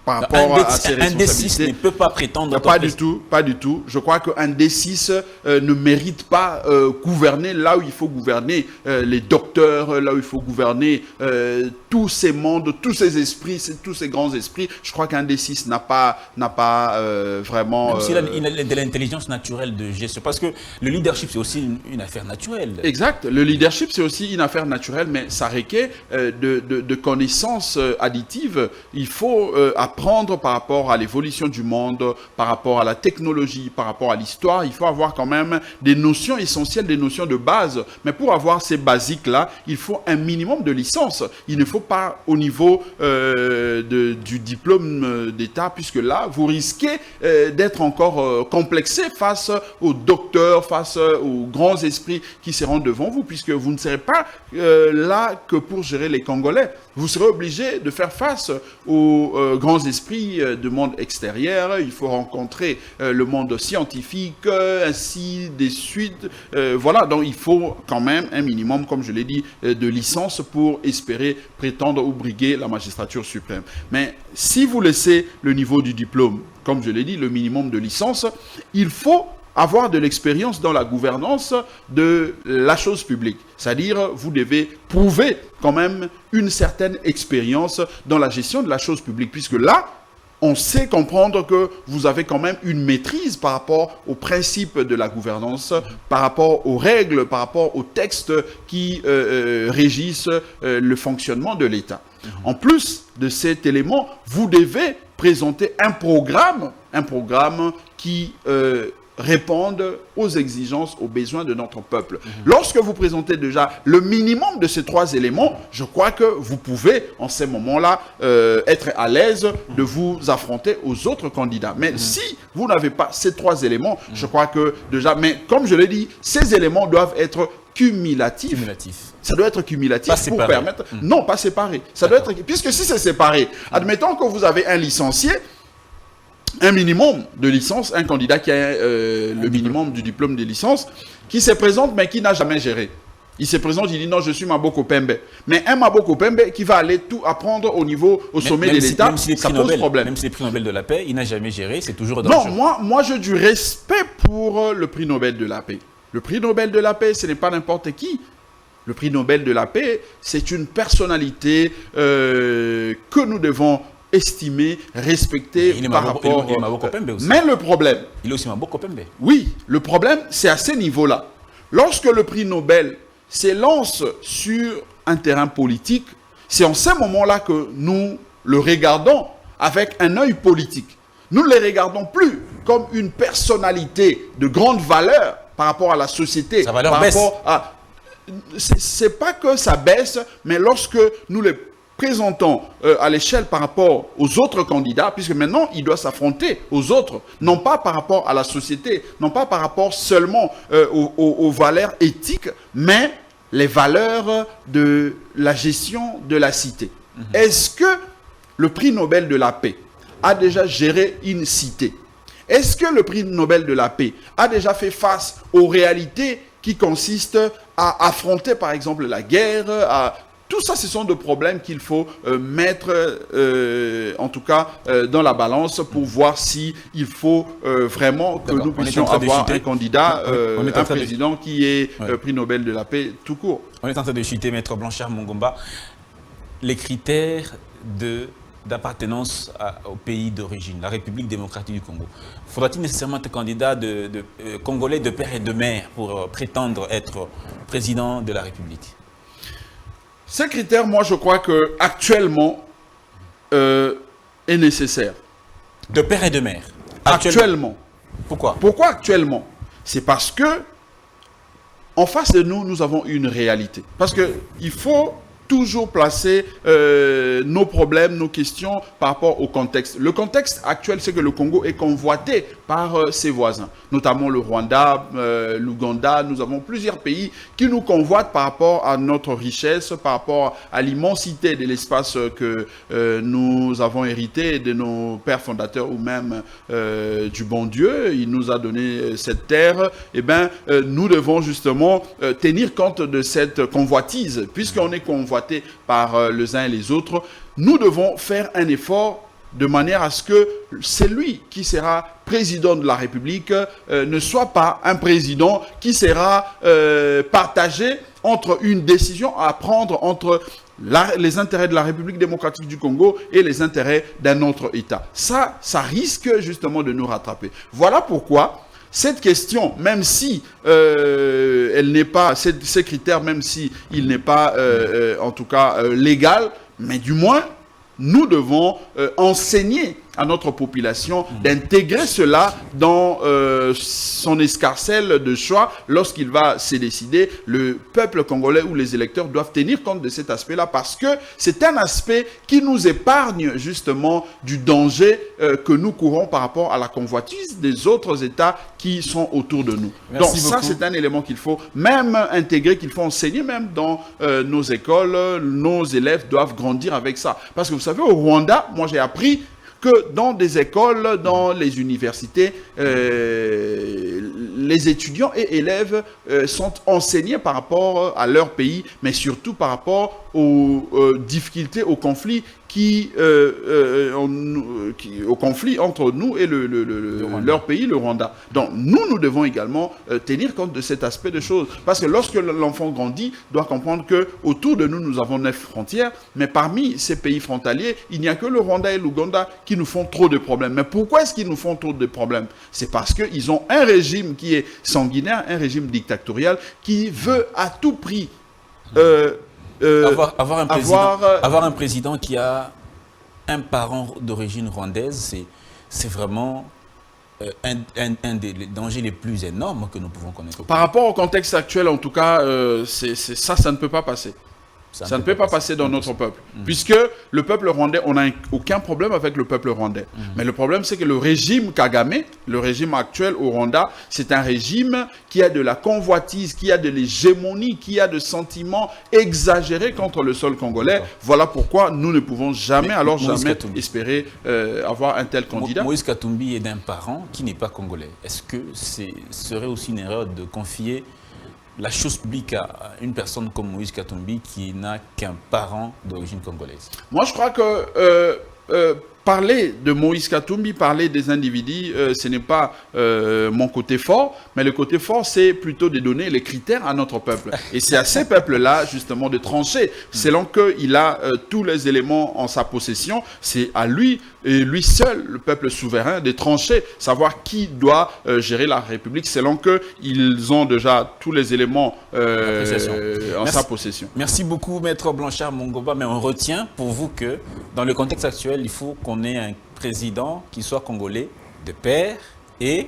par rapport à ses responsabilités. Un D6 ne peut pas prétendre... Pas du tout, pas du tout. Je crois qu'un D6 ne mérite pas gouverner là où il faut gouverner. Les docteurs, là où il faut gouverner. Tous ces mondes, tous ces esprits, tous ces grands esprits. Je crois qu'un D6 n'a pas vraiment... Même s'il a de l'intelligence naturelle de gestion. Parce que le leadership, c'est aussi une affaire naturelle. Exact. Le leadership, c'est aussi une affaire naturelle, mais ça requiert de connaissances additives. Il faut apprendre par rapport à l'évolution du monde, par rapport à la technologie, par rapport à l'histoire. Il faut avoir quand même des notions essentielles, des notions de base. Mais pour avoir ces basiques-là, il faut un minimum de licence. Il ne faut pas au niveau du diplôme d'État, puisque là, vous risquez d'être encore complexé face aux docteurs, face aux grands esprits qui seront devant vous, puisque vous ne serez pas là que pour gérer les Congolais. Vous serez obligé de faire face aux grands esprits du monde extérieur. Il faut rencontrer le monde scientifique, ainsi de suite. Voilà, donc il faut quand même un minimum, comme je l'ai dit, de licence pour espérer prétendre ou briguer la magistrature suprême. Mais si vous laissez le niveau du diplôme, comme je l'ai dit, le minimum de licence, il faut avoir de l'expérience dans la gouvernance de la chose publique. C'est-à-dire, vous devez prouver quand même une certaine expérience dans la gestion de la chose publique, puisque là, on sait comprendre que vous avez quand même une maîtrise par rapport aux principes de la gouvernance, par rapport aux règles, par rapport aux textes qui régissent le fonctionnement de l'État. En plus de cet élément, vous devez présenter un programme qui répondent aux exigences, aux besoins de notre peuple. Lorsque vous présentez déjà le minimum de ces trois éléments, je crois que vous pouvez, en ces moments-là, être à l'aise de vous affronter aux autres candidats. Mais si vous n'avez pas ces trois éléments, je crois que déjà, mais comme je l'ai dit, ces éléments doivent être cumulatifs. Ça doit être cumulatif pour permettre... Non, pas séparé. Ça doit être... Puisque si c'est séparé, admettons que vous avez un licencié, un minimum de licence, un candidat qui a le minimum du diplôme de licence, qui se présente mais qui n'a jamais géré. Il se présente, il dit non, je suis Maboko Pembe. Mais un Maboko Pembe qui va aller tout apprendre au sommet de l'État, ça pose problème. Même si les prix Nobel de la paix, il n'a jamais géré, c'est toujours dangereux. Non, moi j'ai du respect pour le prix Nobel de la paix. Le prix Nobel de la paix, ce n'est pas n'importe qui. Le prix Nobel de la paix, c'est une personnalité que nous devons estimer, respecter par rapport... Mais le problème... Il est aussi Maboko Pembe. Oui, le problème, c'est à ce niveau-là. Lorsque le prix Nobel s'élance sur un terrain politique, c'est en ce moment-là que nous le regardons avec un œil politique. Nous ne le regardons plus comme une personnalité de grande valeur par rapport à la société. Sa valeur baisse. C'est pas que ça baisse, mais lorsque nous les présentons à l'échelle par rapport aux autres candidats, puisque maintenant, il doit s'affronter aux autres, non pas par rapport à la société, non pas par rapport seulement aux valeurs éthiques, mais les valeurs de la gestion de la cité. Est-ce que le prix Nobel de la paix a déjà géré une cité? Est-ce que le prix Nobel de la paix a déjà fait face aux réalités qui consistent à affronter, par exemple, la guerre, tout ça, ce sont des problèmes qu'il faut mettre, en tout cas, dans la balance pour voir si il faut vraiment que nous puissions avoir un candidat, un président qui est prix Nobel de la paix tout court. On est en train de citer Maître Blanchard Mungomba. Les critères d'appartenance au pays d'origine, la République démocratique du Congo. Faudra-t-il nécessairement être candidat congolais de père et de mère pour prétendre être président de la République? Ces critères, moi, je crois qu'actuellement, est nécessaire. De père et de mère? Actuellement. Pourquoi? Pourquoi actuellement? C'est parce que, en face de nous, nous avons une réalité. Parce qu'il faut toujours placer nos problèmes, nos questions par rapport au contexte. Le contexte actuel, c'est que le Congo est convoité par ses voisins, notamment le Rwanda, l'Ouganda. Nous avons plusieurs pays qui nous convoitent par rapport à notre richesse, par rapport à l'immensité de l'espace que nous avons hérité de nos pères fondateurs ou même du bon Dieu. Il nous a donné cette terre. Eh bien, nous devons justement tenir compte de cette convoitise, puisqu'on est convoité par les uns et les autres. Nous devons faire un effort de manière à ce que celui qui sera président de la République ne soit pas un président qui sera partagé entre une décision à prendre entre les intérêts de la République démocratique du Congo et les intérêts d'un autre État. Ça risque justement de nous rattraper. Voilà pourquoi cette question, même si elle n'est pas, ces critères, même si il n'est pas, en tout cas, légal, mais du moins, nous devons enseigner à notre population d'intégrer cela dans son escarcelle de choix lorsqu'il va se décider. Le peuple congolais ou les électeurs doivent tenir compte de cet aspect-là parce que c'est un aspect qui nous épargne justement du danger que nous courons par rapport à la convoitise des autres États qui sont autour de nous. Merci Donc beaucoup. ça, c'est un élément qu'il faut même intégrer, qu'il faut enseigner même dans nos écoles. Nos élèves doivent grandir avec ça. Parce que vous savez, au Rwanda, moi j'ai appris que dans des écoles, dans les universités, les étudiants et élèves sont enseignés par rapport à leur pays, mais surtout par rapport aux difficultés, aux conflits au conflit entre nous et leur pays, le Rwanda. Donc nous devons également tenir compte de cet aspect de choses. Parce que lorsque l'enfant grandit, doit comprendre que autour de nous, nous avons 9 frontières, mais parmi ces pays frontaliers, il n'y a que le Rwanda et l'Ouganda qui nous font trop de problèmes. Mais pourquoi est-ce qu'ils nous font trop de problèmes? C'est parce qu'ils ont un régime qui est sanguinaire, un régime dictatorial qui veut à tout prix avoir un président qui a un parent d'origine rwandaise, c'est vraiment un des dangers les plus énormes que nous pouvons connaître. Par rapport au contexte actuel, en tout cas, ça ne peut pas passer. Ça ne peut pas passer dans notre peuple. Puisque le peuple rwandais, on n'a aucun problème avec le peuple rwandais. Mais le problème, c'est que le régime Kagame, le régime actuel au Rwanda, c'est un régime qui a de la convoitise, qui a de l'hégémonie, qui a de sentiments exagérés contre le sol congolais. Voilà pourquoi nous ne pouvons jamais, jamais espérer avoir un tel candidat. Moïse Katumbi est d'un parent qui n'est pas congolais. Est-ce que ce serait aussi une erreur de confier la chose publique à une personne comme Moïse Katumbi qui n'a qu'un parent d'origine congolaise? Moi, je crois que parler de Moïse Katumbi, parler des individus, ce n'est pas mon côté fort, mais le côté fort, c'est plutôt de donner les critères à notre peuple. Et c'est à ces peuples-là, justement, de trancher. Selon qu'il a tous les éléments en sa possession, c'est à lui, et lui seul, le peuple souverain, de trancher, savoir qui doit gérer la République, selon qu'ils ont déjà tous les éléments en sa possession. Merci beaucoup, Maître Blanchard Mongoba, mais on retient pour vous que, dans le contexte actuel, il faut qu'on ait un président qui soit congolais de père et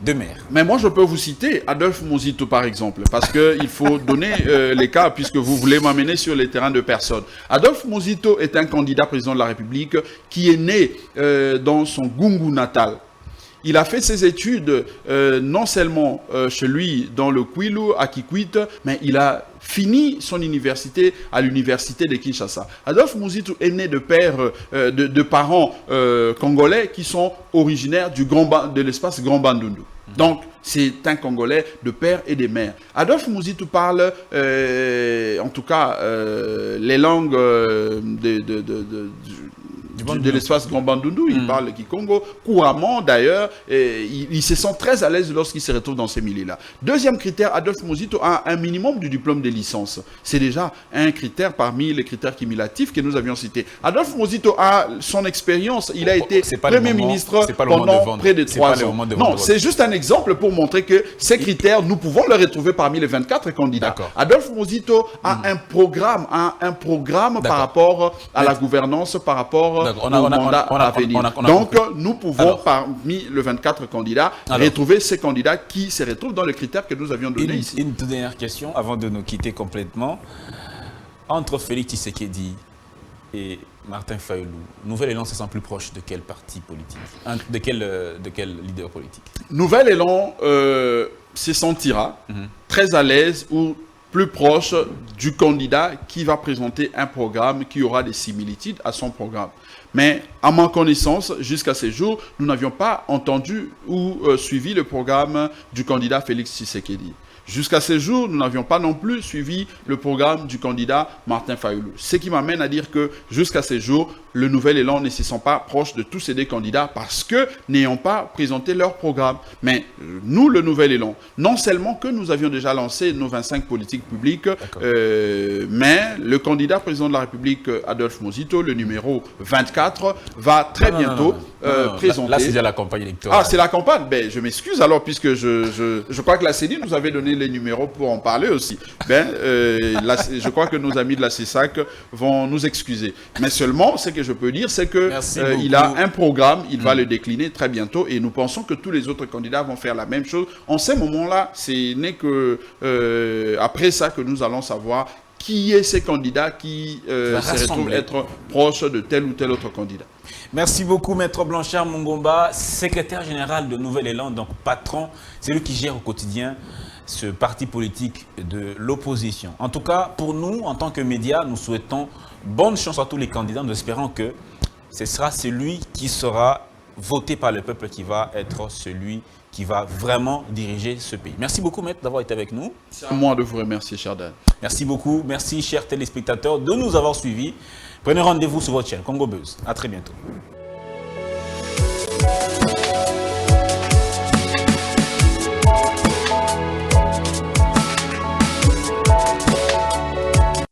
de mère. Mais moi, je peux vous citer Adolphe Muzito, par exemple, parce qu'il faut donner les cas, puisque vous voulez m'amener sur les terrains de personnes. Adolphe Muzito est un candidat président de la République qui est né dans son Gungu natal. Il a fait ses études non seulement chez lui dans le Kwilu, à Kikwit, mais il a fini son université à l'université de Kinshasa. Adolphe Muzito est né de de parents congolais qui sont originaires de l'espace Grand Bandundu. Donc, c'est un Congolais de père et de mère. Adolphe Muzito parle, en tout cas, les langues de l'espace Grand Bandundu. Il parle le Kikongo couramment d'ailleurs. Il se sent très à l'aise lorsqu'il se retrouve dans ces milieux-là. Deuxième critère, Adolphe Muzito a un minimum du diplôme de licence. C'est déjà un critère parmi les critères cumulatifs que nous avions cités. Adolphe Muzito a son expérience. Il a été Premier ministre pendant près de 3 ans. Non, c'est juste un exemple pour montrer que ces critères, nous pouvons les retrouver parmi les 24 candidats. Adolphe Muzito a un programme par rapport à la gouvernance, par rapport au mandat à venir. Donc, nous pouvons, parmi les 24 candidats, retrouver ces candidats qui se retrouvent dans les critères que nous avions donnés ici. Une toute dernière question, avant de nous quitter complètement. Entre Félix Tshisekedi et Martin Fayulu, Nouvel Élan se sent plus proche de quel parti politique? De quel leader politique? Nouvel Élan se sentira très à l'aise ou plus proche du candidat qui va présenter un programme qui aura des similitudes à son programme. Mais à ma connaissance, jusqu'à ce jour, nous n'avions pas entendu ou suivi le programme du candidat Félix Tshisekedi. Jusqu'à ce jour, nous n'avions pas non plus suivi le programme du candidat Martin Fayulu. Ce qui m'amène à dire que jusqu'à ce jour, le Nouvel Élan ne se sent pas proche de tous ces deux candidats parce que n'ayant pas présenté leur programme. Mais nous, le Nouvel Élan, non seulement que nous avions déjà lancé nos 25 politiques publiques, mais le candidat président de la République, Adolphe Mozito, le numéro 24, va très bientôt présenter... Là, c'est déjà la campagne électorale. Ah, c'est la campagne. Ben, je m'excuse alors, puisque je crois que la CENI nous avait donné les numéros pour en parler aussi. Je crois que nos amis de la CESAC vont nous excuser. Mais seulement, ce que je peux dire, c'est qu'il a un programme, il va le décliner très bientôt, et nous pensons que tous les autres candidats vont faire la même chose. En ces moments-là, ce n'est que après ça que nous allons savoir qui est ces candidats qui se retrouvent être proches de tel ou tel autre candidat. Merci beaucoup, Maître Blanchard Mungomba, secrétaire général de Nouvel Élan, donc patron, c'est lui qui gère au quotidien ce parti politique de l'opposition. En tout cas, pour nous, en tant que médias, nous souhaitons bonne chance à tous les candidats. Nous espérons que ce sera celui qui sera voté par le peuple qui va être celui qui va vraiment diriger ce pays. Merci beaucoup, Maître, d'avoir été avec nous. C'est à moi de vous remercier, cher Dan. Merci beaucoup. Merci, chers téléspectateurs, de nous avoir suivis. Prenez rendez-vous sur votre chaîne Congo Buzz. À très bientôt.